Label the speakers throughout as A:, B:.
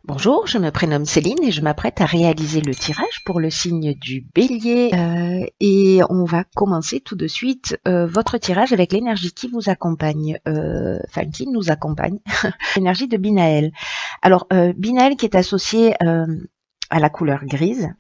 A: Bonjour, je me prénomme Céline et je m'apprête à réaliser le tirage pour le signe du Bélier. Et on va commencer tout de suite votre tirage avec l'énergie qui vous accompagne, enfin qui nous accompagne, l'énergie de Binaël. Alors, Binaël qui est associé à la couleur grise,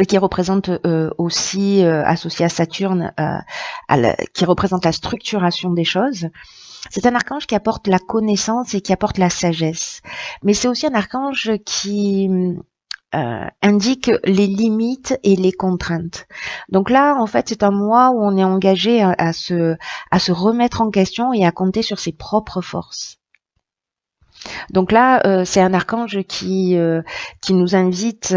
A: et qui représente aussi, associé à Saturne, qui représente la structuration des choses. C'est un archange qui apporte la connaissance et qui apporte la sagesse. Mais c'est aussi un archange qui indique les limites et les contraintes. Donc là, en fait, c'est un mois où on est engagé à se remettre en question et à compter sur ses propres forces. Donc là, c'est un archange qui nous invite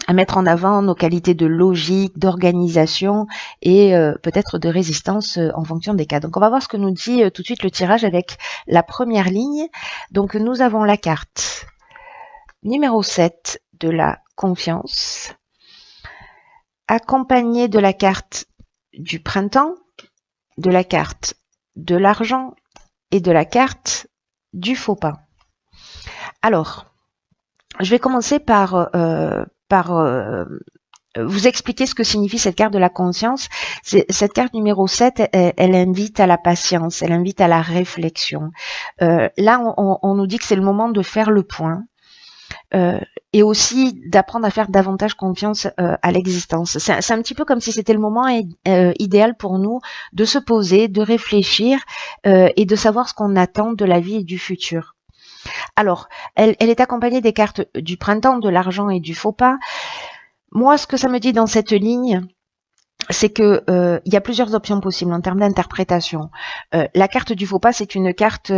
A: à mettre en avant nos qualités de logique, d'organisation et peut-être de résistance en fonction des cas. Donc on va voir ce que nous dit tout de suite le tirage avec la première ligne. Donc nous avons la carte numéro 7 de la confiance, accompagnée de la carte du printemps, de la carte de l'argent et de la carte du faux pas. Alors, je vais commencer par vous expliquer ce que signifie cette carte de la conscience. Cette carte numéro 7, elle invite à la patience, elle invite à la réflexion. Là, on nous dit que c'est le moment de faire le point et aussi d'apprendre à faire davantage confiance à l'existence. C'est un petit peu comme si c'était le moment idéal pour nous de se poser, de réfléchir et de savoir ce qu'on attend de la vie et du futur. Alors, elle est accompagnée des cartes du printemps, de l'argent et du faux pas. Moi, ce que ça me dit dans cette ligne, c'est que il y a plusieurs options possibles en termes d'interprétation. La carte du faux pas, c'est une carte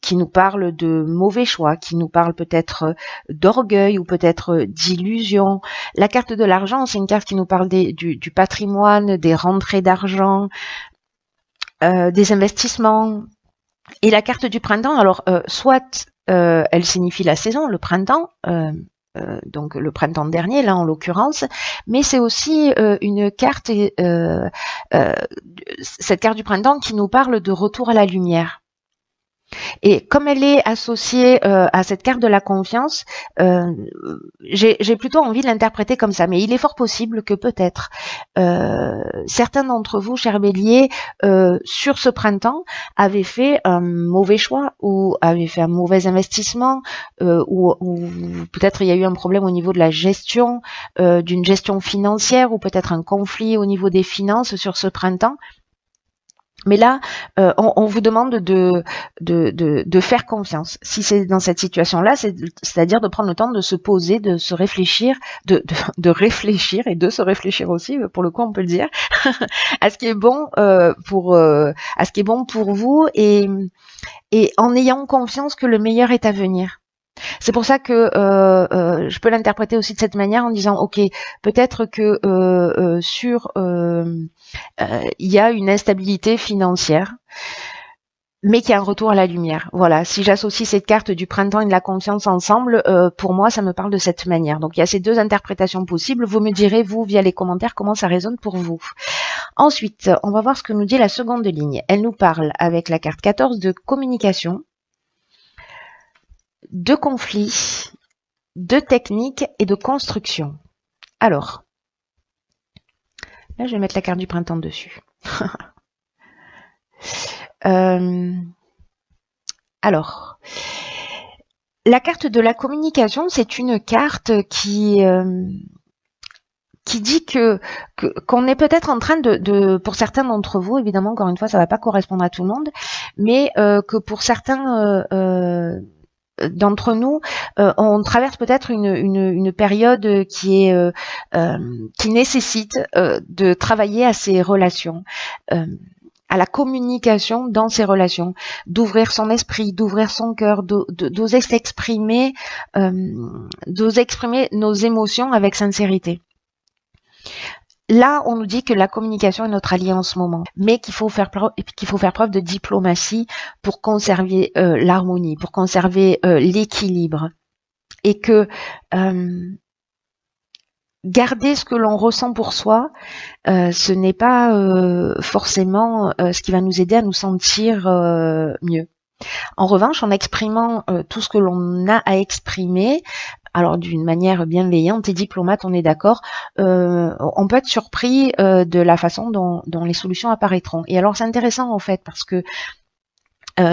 A: qui nous parle de mauvais choix, qui nous parle peut-être d'orgueil ou peut-être d'illusion. La carte de l'argent, c'est une carte qui nous parle du patrimoine, des rentrées d'argent, des investissements. Et la carte du printemps, alors soit elle signifie la saison, le printemps, donc le printemps dernier, là en l'occurrence, mais c'est aussi une carte, cette carte du printemps qui nous parle de retour à la lumière. Et comme elle est associée à cette carte de la confiance, j'ai plutôt envie de l'interpréter comme ça. Mais il est fort possible que peut-être certains d'entre vous, chers béliers, sur ce printemps, avaient fait un mauvais choix ou avaient fait un mauvais investissement ou peut-être il y a eu un problème au niveau de la gestion, d'une gestion financière ou peut-être un conflit au niveau des finances sur ce printemps. Mais là, on vous demande de faire confiance. Si c'est dans cette situation-là, c'est-à-dire de prendre le temps de se poser, de se réfléchir, de réfléchir et de se réfléchir aussi, pour le coup, on peut le dire, à ce qui est bon à ce qui est bon pour vous et en ayant confiance que le meilleur est à venir. C'est pour ça que je peux l'interpréter aussi de cette manière en disant ok, peut-être que il y a une instabilité financière, mais qu'il y a un retour à la lumière. Voilà, si j'associe cette carte du printemps et de la confiance ensemble, pour moi, ça me parle de cette manière. Donc, il y a ces deux interprétations possibles. Vous me direz, vous, via les commentaires, comment ça résonne pour vous. Ensuite, on va voir ce que nous dit la seconde ligne. Elle nous parle, avec la carte 14, de communication, de conflit, de technique et de construction. Alors, là, je vais mettre la carte du printemps dessus. Alors, la carte de la communication, c'est une carte qui dit qu'on est peut-être en train pour certains d'entre vous, évidemment, encore une fois, ça va pas correspondre à tout le monde, mais que pour certains d'entre nous, on traverse peut-être une période qui nécessite de travailler à ces relations, à la communication dans ces relations, d'ouvrir son esprit, d'ouvrir son cœur, d'oser s'exprimer, d'oser exprimer nos émotions avec sincérité. Là, on nous dit que la communication est notre allié en ce moment, mais qu'il faut faire preuve de diplomatie pour conserver l'harmonie, pour conserver l'équilibre, et que garder ce que l'on ressent pour soi, ce n'est pas forcément ce qui va nous aider à nous sentir mieux. En revanche, en exprimant tout ce que l'on a à exprimer, alors d'une manière bienveillante et diplomate, on est d'accord, on peut être surpris de la façon dont les solutions apparaîtront. Et alors c'est intéressant en fait parce que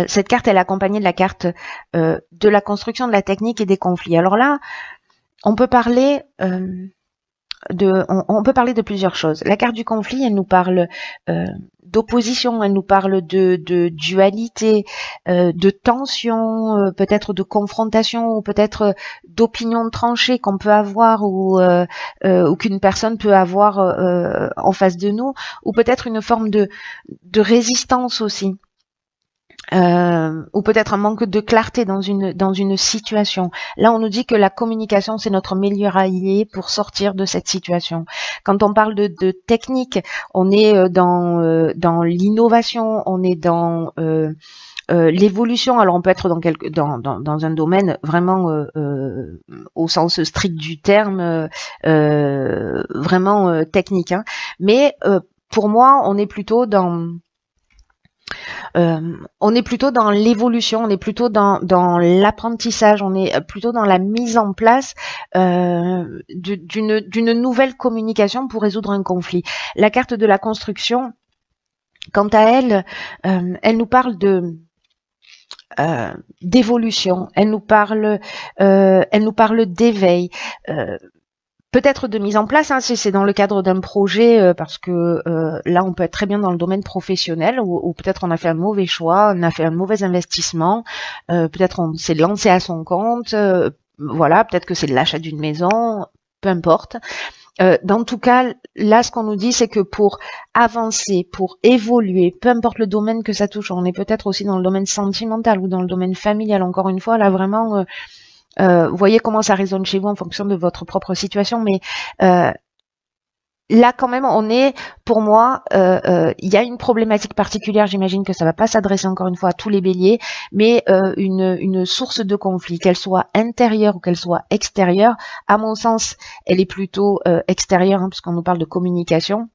A: cette carte elle est accompagnée de la carte de la construction, de la technique et des conflits. Alors là, on peut parler on peut parler de plusieurs choses. La carte du conflit, elle nous parle d'opposition, elle nous parle de dualité, de tension, peut-être de confrontation, ou peut-être d'opinion tranchée qu'on peut avoir ou qu'une personne peut avoir en face de nous, ou peut-être une forme de résistance aussi. Ou peut-être un manque de clarté dans une situation. Là, on nous dit que la communication, c'est notre meilleur allié pour sortir de cette situation. Quand on parle de technique, on est dans l'innovation, on est dans l'évolution. Alors, on peut être dans un domaine vraiment au sens strict du terme, vraiment technique. Hein. Mais pour moi, on est plutôt dans l'évolution, on est plutôt dans l'apprentissage, on est plutôt dans la mise en place d'une nouvelle communication pour résoudre un conflit. La carte de la construction, quant à elle, elle nous parle d'évolution, elle nous parle d'éveil. Peut-être de mise en place, hein, si c'est dans le cadre d'un projet, parce que là, on peut être très bien dans le domaine professionnel, ou peut-être on a fait un mauvais choix, on a fait un mauvais investissement, peut-être on s'est lancé à son compte, voilà, peut-être que c'est l'achat d'une maison, peu importe. Dans tout cas, là, ce qu'on nous dit, c'est que pour avancer, pour évoluer, peu importe le domaine que ça touche, on est peut-être aussi dans le domaine sentimental ou dans le domaine familial, encore une fois, là, vraiment... vous voyez comment ça résonne chez vous en fonction de votre propre situation, mais là quand même on est, pour moi, il y a une problématique particulière, j'imagine que ça va pas s'adresser encore une fois à tous les béliers, mais une source de conflit, qu'elle soit intérieure ou qu'elle soit extérieure, à mon sens elle est plutôt extérieure, hein, puisqu'on nous parle de communication,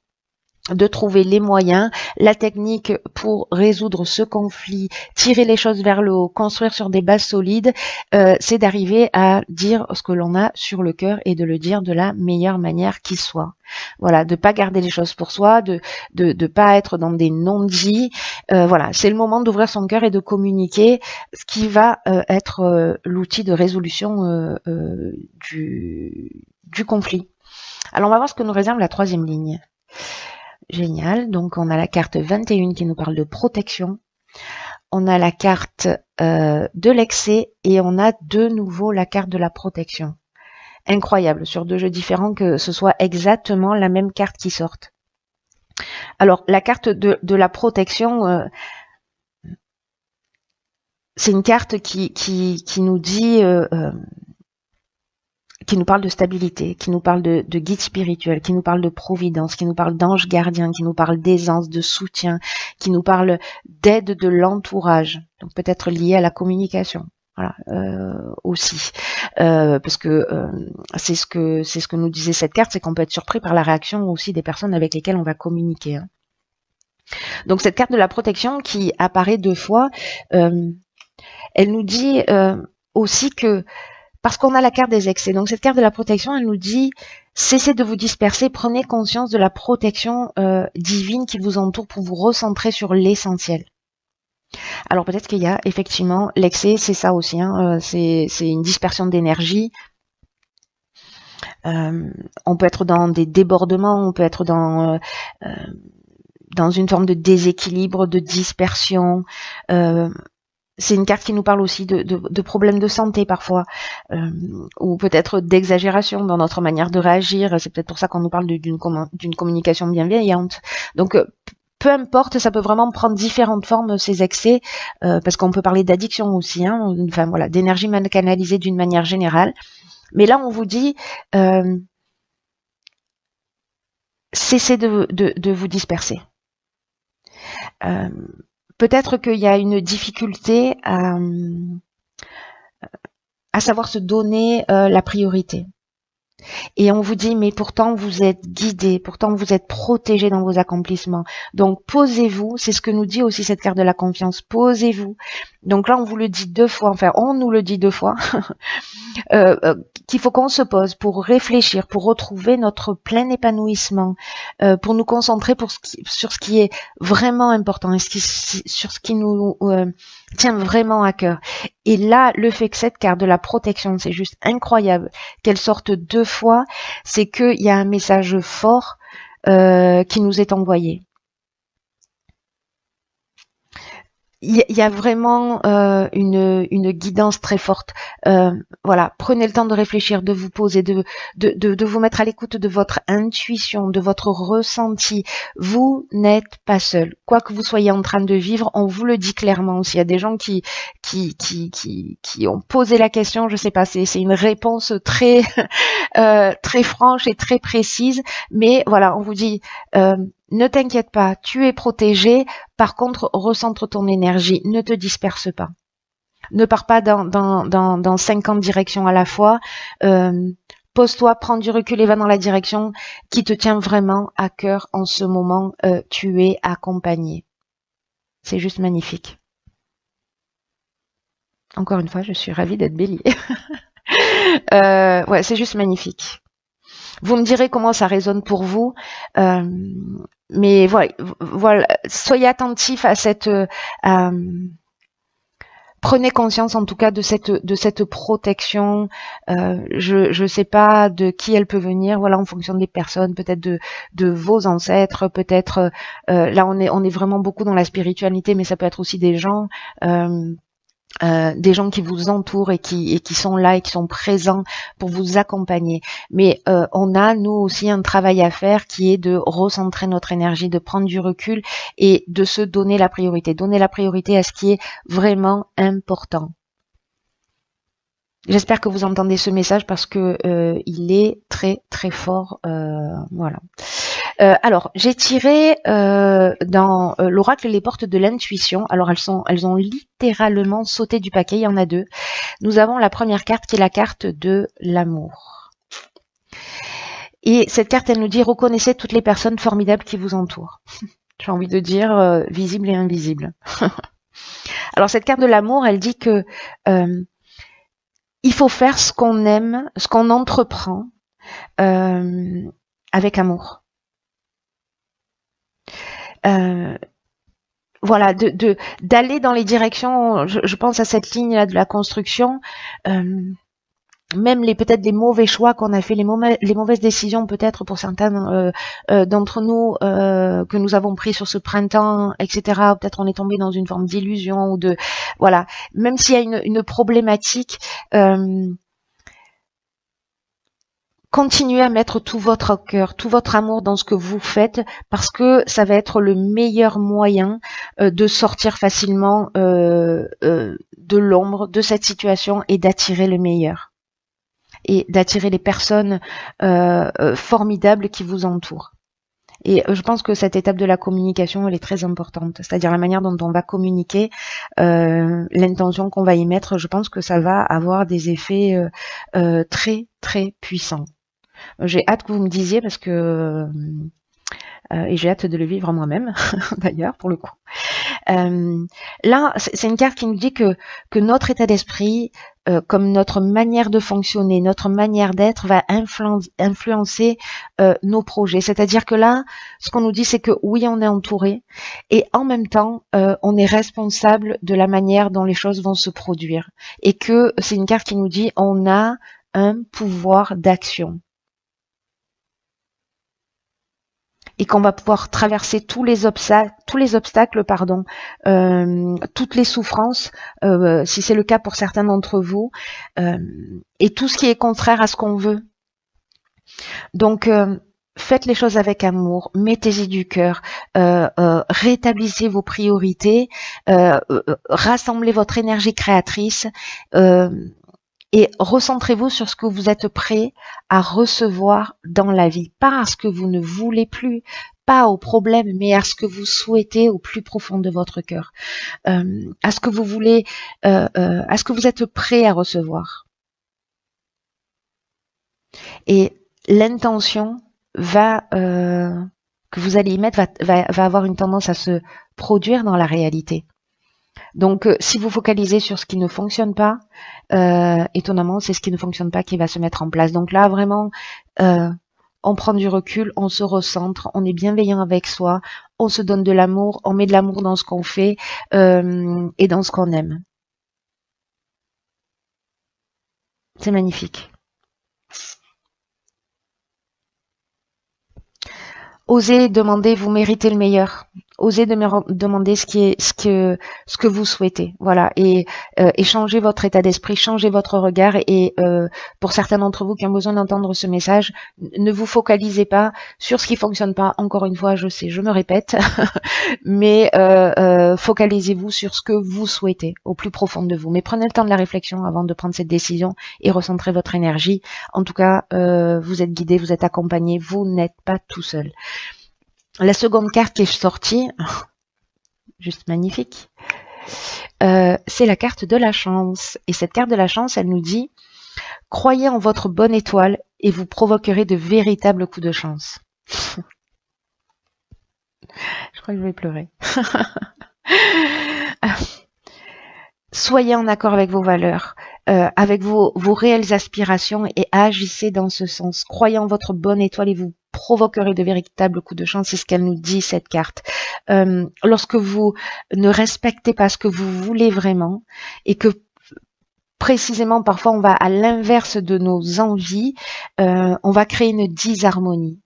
A: de trouver les moyens, la technique pour résoudre ce conflit, tirer les choses vers le haut, construire sur des bases solides, c'est d'arriver à dire ce que l'on a sur le cœur et de le dire de la meilleure manière qui soit. Voilà, de pas garder les choses pour soi, de pas être dans des non-dits. Voilà, c'est le moment d'ouvrir son cœur et de communiquer, ce qui va être l'outil de résolution du conflit. Alors on va voir ce que nous réserve la troisième ligne. Génial, donc on a la carte 21 qui nous parle de protection, on a la carte de l'excès et on a de nouveau la carte de la protection. Incroyable, sur deux jeux différents que ce soit exactement la même carte qui sorte. Alors la carte de la protection, c'est une carte qui nous dit... qui nous parle de stabilité, qui nous parle de guide spirituel, qui nous parle de providence, qui nous parle d'ange gardien, qui nous parle d'aisance, de soutien, qui nous parle d'aide de l'entourage, donc peut-être lié à la communication. Voilà, aussi, parce que c'est ce que nous disait cette carte, c'est qu'on peut être surpris par la réaction aussi des personnes avec lesquelles on va communiquer. Hein. Donc cette carte de la protection qui apparaît deux fois, elle nous dit aussi que parce qu'on a la carte des excès. Donc cette carte de la protection, elle nous dit cessez de vous disperser, prenez conscience de la protection divine qui vous entoure pour vous recentrer sur l'essentiel. Alors peut-être qu'il y a effectivement l'excès, c'est ça aussi, hein, c'est une dispersion d'énergie. On peut être dans des débordements, on peut être dans une forme de déséquilibre, de dispersion. C'est une carte qui nous parle aussi de problèmes de santé parfois, ou peut-être d'exagération dans notre manière de réagir. C'est peut-être pour ça qu'on nous parle d'une communication bienveillante. Donc, peu importe, ça peut vraiment prendre différentes formes, ces excès, parce qu'on peut parler d'addiction aussi, hein, enfin voilà, d'énergie mal canalisée d'une manière générale. Mais là, on vous dit, cessez de vous disperser. Peut-être qu'il y a une difficulté à savoir se donner la priorité. Et on vous dit, mais pourtant vous êtes guidé, pourtant vous êtes protégé dans vos accomplissements. Donc posez-vous, c'est ce que nous dit aussi cette carte de la confiance, posez-vous. Donc là on vous le dit 2 fois, enfin on nous le dit 2 fois, qu'il faut qu'on se pose pour réfléchir, pour retrouver notre plein épanouissement, pour nous concentrer sur ce qui est vraiment important et sur ce qui nous tient vraiment à cœur. Et là, le fait que cette carte de la protection, c'est juste incroyable, qu'elle sorte 2 fois, c'est qu'il y a un message fort qui nous est envoyé. Il y a vraiment une guidance très forte. Voilà, prenez le temps de réfléchir, de vous poser, de vous mettre à l'écoute de votre intuition, de votre ressenti. Vous n'êtes pas seul. Quoi que vous soyez en train de vivre, on vous le dit clairement aussi. Il y a des gens qui ont posé la question, je sais pas, c'est une réponse très très franche et très précise, mais voilà, on vous dit ne t'inquiète pas, tu es protégé. Par contre, recentre ton énergie, ne te disperse pas. Ne pars pas dans 50 directions à la fois. Pose-toi, prends du recul et va dans la direction qui te tient vraiment à cœur en ce moment. Tu es accompagné. C'est juste magnifique. Encore une fois, je suis ravie d'être bélier. Ouais, c'est juste magnifique. Vous me direz comment ça résonne pour vous. Mais voilà, soyez attentifs à cette... prenez conscience en tout cas de cette protection. Je sais pas de qui elle peut venir. Voilà, en fonction des personnes, peut-être de vos ancêtres, peut-être là on est vraiment beaucoup dans la spiritualité, mais ça peut être aussi des gens qui vous entourent et qui sont là et qui sont présents pour vous accompagner. Mais on a, nous aussi, un travail à faire qui est de recentrer notre énergie, de prendre du recul et de se donner la priorité. Donner la priorité à ce qui est vraiment important. J'espère que vous entendez ce message parce que il est très très fort. Voilà. Alors, j'ai tiré dans l'oracle les portes de l'intuition. Alors, elles ont littéralement sauté du paquet. Il y en a 2. Nous avons la première carte qui est la carte de l'amour. Et cette carte, elle nous dit reconnaissez toutes les personnes formidables qui vous entourent. J'ai envie de dire visibles et invisibles. Alors, cette carte de l'amour, elle dit que il faut faire ce qu'on aime, ce qu'on entreprend avec amour. Voilà, d'aller dans les directions, je pense à cette ligne-là de la construction, même peut-être les mauvais choix qu'on a fait, les mauvaises décisions peut-être pour certains d'entre nous que nous avons pris sur ce printemps, etc. Peut-être on est tombé dans une forme d'illusion ou de voilà. Même s'il y a une problématique, continuez à mettre tout votre cœur, tout votre amour dans ce que vous faites parce que ça va être le meilleur moyen de sortir facilement de l'ombre de cette situation et d'attirer le meilleur et d'attirer les personnes formidables qui vous entourent. Et je pense que cette étape de la communication, elle est très importante. C'est-à-dire la manière dont on va communiquer, l'intention qu'on va y mettre, je pense que ça va avoir des effets très, très puissants. J'ai hâte que vous me disiez parce que et j'ai hâte de le vivre moi-même d'ailleurs pour le coup. Là, c'est une carte qui nous dit que notre état d'esprit, comme notre manière de fonctionner, notre manière d'être va influencer nos projets. C'est-à-dire que là, ce qu'on nous dit, c'est que oui, on est entouré et en même temps, on est responsable de la manière dont les choses vont se produire. Et que c'est une carte qui nous dit on a un pouvoir d'action. Et qu'on va pouvoir traverser tous les obstacles, toutes les souffrances, si c'est le cas pour certains d'entre vous, et tout ce qui est contraire à ce qu'on veut. Donc, faites les choses avec amour, mettez-y du cœur, rétablissez vos priorités, rassemblez votre énergie créatrice, et recentrez-vous sur ce que vous êtes prêt à recevoir dans la vie. Pas à ce que vous ne voulez plus, pas au problème, mais à ce que vous souhaitez au plus profond de votre cœur. À ce que vous voulez, à ce que vous êtes prêt à recevoir. Et l'intention que vous allez y mettre va avoir une tendance à se produire dans la réalité. Donc, si vous focalisez sur ce qui ne fonctionne pas, étonnamment, c'est ce qui ne fonctionne pas qui va se mettre en place. Donc là, vraiment, on prend du recul, on se recentre, on est bienveillant avec soi, on se donne de l'amour, on met de l'amour dans ce qu'on fait et dans ce qu'on aime. C'est magnifique. Osez demander, vous méritez le meilleur. Osez demander ce que vous souhaitez, voilà, et changez votre état d'esprit, changez votre regard. Et pour certains d'entre vous qui ont besoin d'entendre ce message, ne vous focalisez pas sur ce qui fonctionne pas. Encore une fois, je sais, je me répète, mais focalisez-vous sur ce que vous souhaitez au plus profond de vous. Mais prenez le temps de la réflexion avant de prendre cette décision et recentrez votre énergie. En tout cas, vous êtes guidé, vous êtes accompagné, vous n'êtes pas tout seul. La seconde carte qui est sortie, juste magnifique, c'est la carte de la chance. Et cette carte de la chance, elle nous dit « Croyez en votre bonne étoile et vous provoquerez de véritables coups de chance. » Je crois que je vais pleurer. Soyez en accord avec vos valeurs, avec vos réelles aspirations et agissez dans ce sens. Croyez en votre bonne étoile et vous provoquerez de véritables coups de chance. C'est ce qu'elle nous dit, cette carte. Lorsque vous ne respectez pas ce que vous voulez vraiment et que précisément parfois on va à l'inverse de nos envies, on va créer une disharmonie.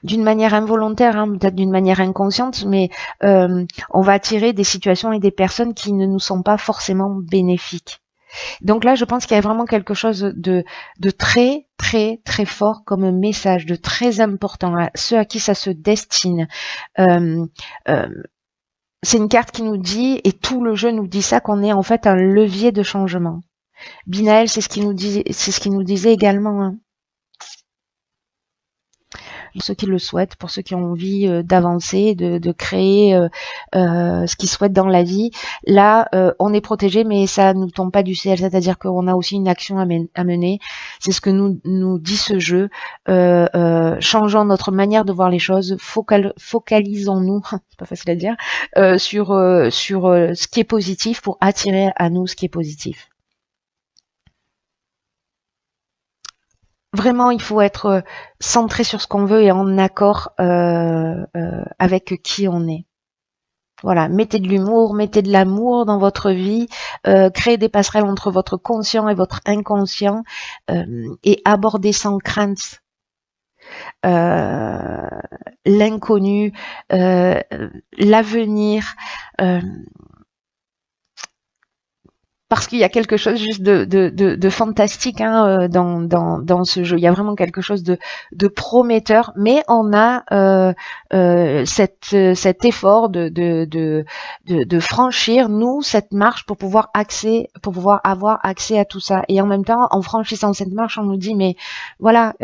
A: D'une manière involontaire, hein, peut-être d'une manière inconsciente, mais on va attirer des situations et des personnes qui ne nous sont pas forcément bénéfiques. Donc là, je pense qu'il y a vraiment quelque chose de très, très, très fort comme message, de très important à ceux à qui ça se destine. C'est une carte qui nous dit, et tout le jeu nous dit ça, qu'on est en fait un levier de changement. Binaël, c'est ce qu'il nous disait également. Hein. Pour ceux qui le souhaitent, pour ceux qui ont envie d'avancer, de créer ce qu'ils souhaitent dans la vie. Là, on est protégé, mais ça ne nous tombe pas du ciel, c'est-à-dire qu'on a aussi une action à mener. C'est ce que nous dit ce jeu. Changeons notre manière de voir les choses, focalisons-nous, c'est pas facile à dire, sur ce qui est positif pour attirer à nous ce qui est positif. Vraiment, il faut être centré sur ce qu'on veut et en accord avec qui on est. Voilà, mettez de l'humour, mettez de l'amour dans votre vie, créez des passerelles entre votre conscient et votre inconscient et abordez sans crainte l'inconnu, l'avenir. Parce qu'il y a quelque chose juste de fantastique hein, dans ce jeu. Il y a vraiment quelque chose de prometteur, mais on a cet effort de franchir nous cette marche pour pouvoir avoir accès à tout ça. Et en même temps, en franchissant cette marche, on nous dit mais voilà.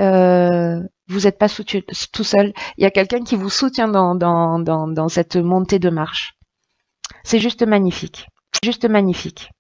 A: Vous n'êtes pas tout seul. Il y a quelqu'un qui vous soutient dans cette montée de marche. C'est juste magnifique. Juste magnifique.